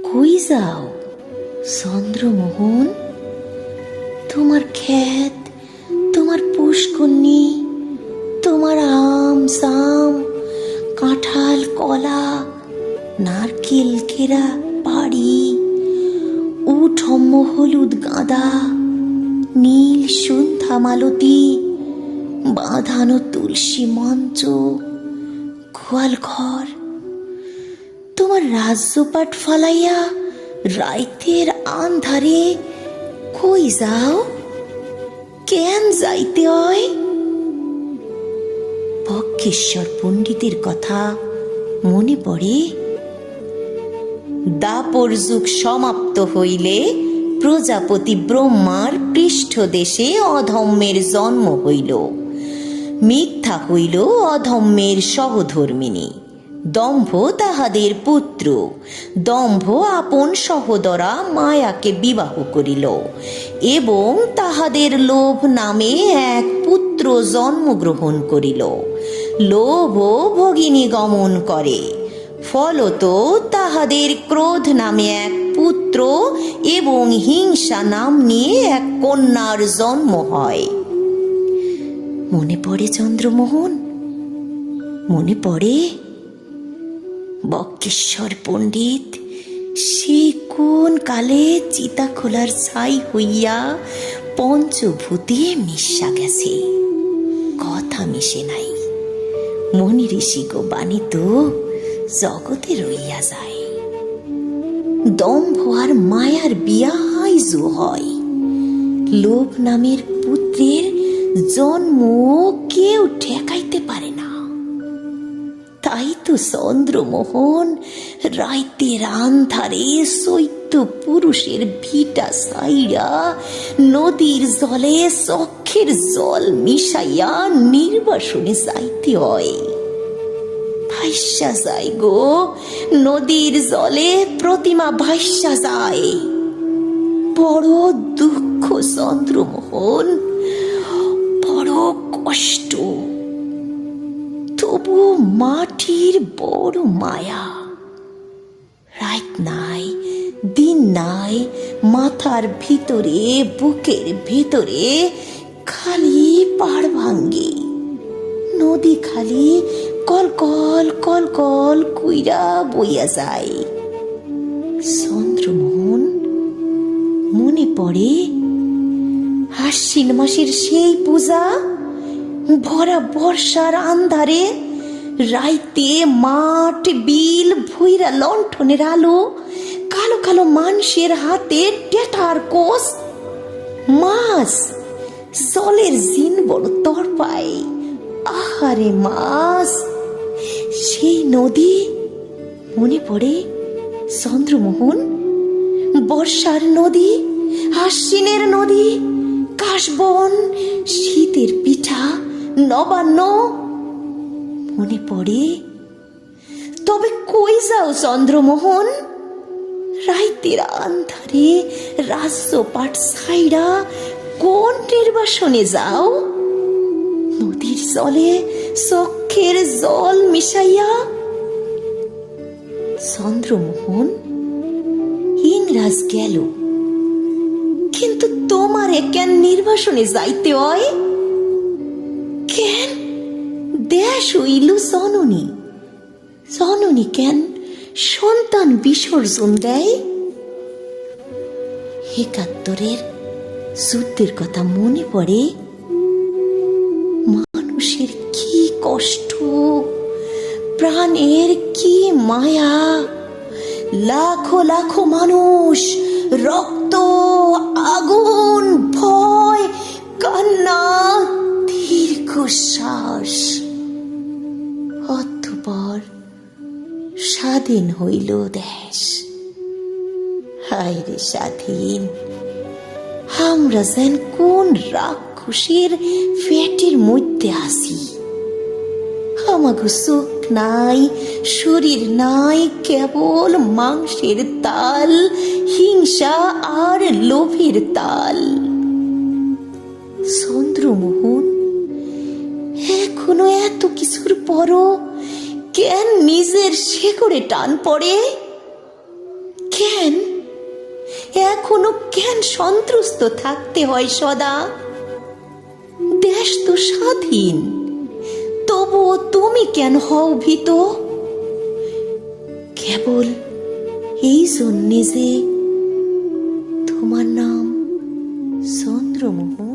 কই যাও চন্দ্রমোহন? তোমার ক্ষেত, তোমার পুষ্করণী, তোমার আম জাম, কাঁঠাল কলা, নারকেল কেরা বাড়ি, উঠম্ম হলুদ গাঁদা, নীল সন্ধ্যা মালতী, বাঁধানো তুলসী মঞ্চ, গোয়াল ঘর, তোমার রাজ্যপাট ফালাইয়া রাইতের আন্ধারে কই যাও? কেন যাইতে হয়? বক্রেশ্বর পণ্ডিতের কথা মনে পড়ে। দাপর যুগ সমাপ্ত হইলে প্রজাপতি ব্রহ্মার পৃষ্ঠদেশে অধম্যের জন্ম হইল। মিথ্যা হইল অধম্যের সহধর্মিণী, দম্ভ তাহাদের পুত্র। দম্ভ আপন সহোদরা মায়াকে বিবাহ করিল এবং তাহাদের লোভ নামে এক পুত্র জন্মগ্রহণ করিল। লোভ ভগিনী গমন করে, ফলত তাহাদের ক্রোধ নামে এক পুত্র এবং হিংসা নাম নিয়ে এক কন্যার জন্ম হয়। মনে পড়ে চন্দ্রমোহন? মনে পড়ে? বক্রেশ্বর পণ্ডিত সে কোন কালে চিতাখোলার ছাই হইয়া পঞ্চভূতে মিশা গেছে, কথা মিশে নাই। মনি ঋষি গো বাণী তো জগতে রইয়া যায়। দম্ভ আর মায়ার বিয়া আইজো হয়। লোভ নামের পুত্রের জন্ম কেউ ঠেকাইতে পারে না। তাই তো চন্দ্রমোহন রাইতের আন্ধারে চৈত্য পুরুষের ভিটা সাইরা নদীর জলে চক্ষের জল মিশাইয়া নির্বাসনে যাইতে হয়। ভাইসা যায় গো, নদীর জলে প্রতিমা ভাইসা যায়। বড় দুঃখ চন্দ্রমোহন, বড় কষ্ট। তবু মাটির বড় মায়া। রাত নাই, দিন নাই, মাথার ভিতরে, বুকের ভিতরে খালি পাড় ভাঙ্গে। নদী খালি কল কল কল কল কইরা বইয়া যায়। চন্দ্রমোহন মনে পড়ে আশ্বিন মাসের সেই পূজা, ভরা বর্ষার আন্ধারে রাইতে মাঠ বিল ভুইরা লণ্ঠনের আলো, কালো কালো মানুষের হাতে টেটার কোষ, মাছ জলের জিন বড় তরপায়। আহারে মাছ! সেই নদী মনে পড়ে চন্দ্রমোহন? বর্ষার নদী, আশ্বিনের নদী, কাশবন, শীতের পিঠা, নবান্ন মনে পড়ে। তবে কই যাও চন্দ্রমোহন? রাইতের আন্ধারে রাজ্যপাট ছাইড়া কোন নির্বাসনে যাও? নদীর জলে চক্ষের জল মিশাইয়া। চন্দ্রমোহন ইংরাজ গেল, কিন্তু তোমারে কেন নির্বাসনে যাইতে হয়? কেন? দেশ হইল জননী। জননী কেন সন্তান বিসর্জন দেয়? ৭১-এর যুদ্ধের কথা মনে পড়ে। মানুষের কি কষ্ট, প্রাণের কি মায়া। লাখো লাখো মানুষ, রক্ত, আগুন, ভয়, কান্না, দীর্ঘশ্বাস। অতঃপর স্বাধীন হইল দেশ। হায় রে স্বাধীন! আমরা যেন কোন রাক্ষসের পেটের মধ্যে আসি। আমাগো চোখ নাই, শরীর নাই, কেবল মাংসের তাল, হিংসা আর লোভের তাল। চন্দ্রমোহন, এখনো এত কিছুর পরও কেন নিজের শেকড়ে টান পড়ে? কেন কেন সন্ত্রস্ত থাকতে হয় সদা? দেশ তো স্বাধীন, তবুও তুমি কেন হও ভীত? কেবল এই জন্যে যে তোমার নাম চন্দ্রমোহন।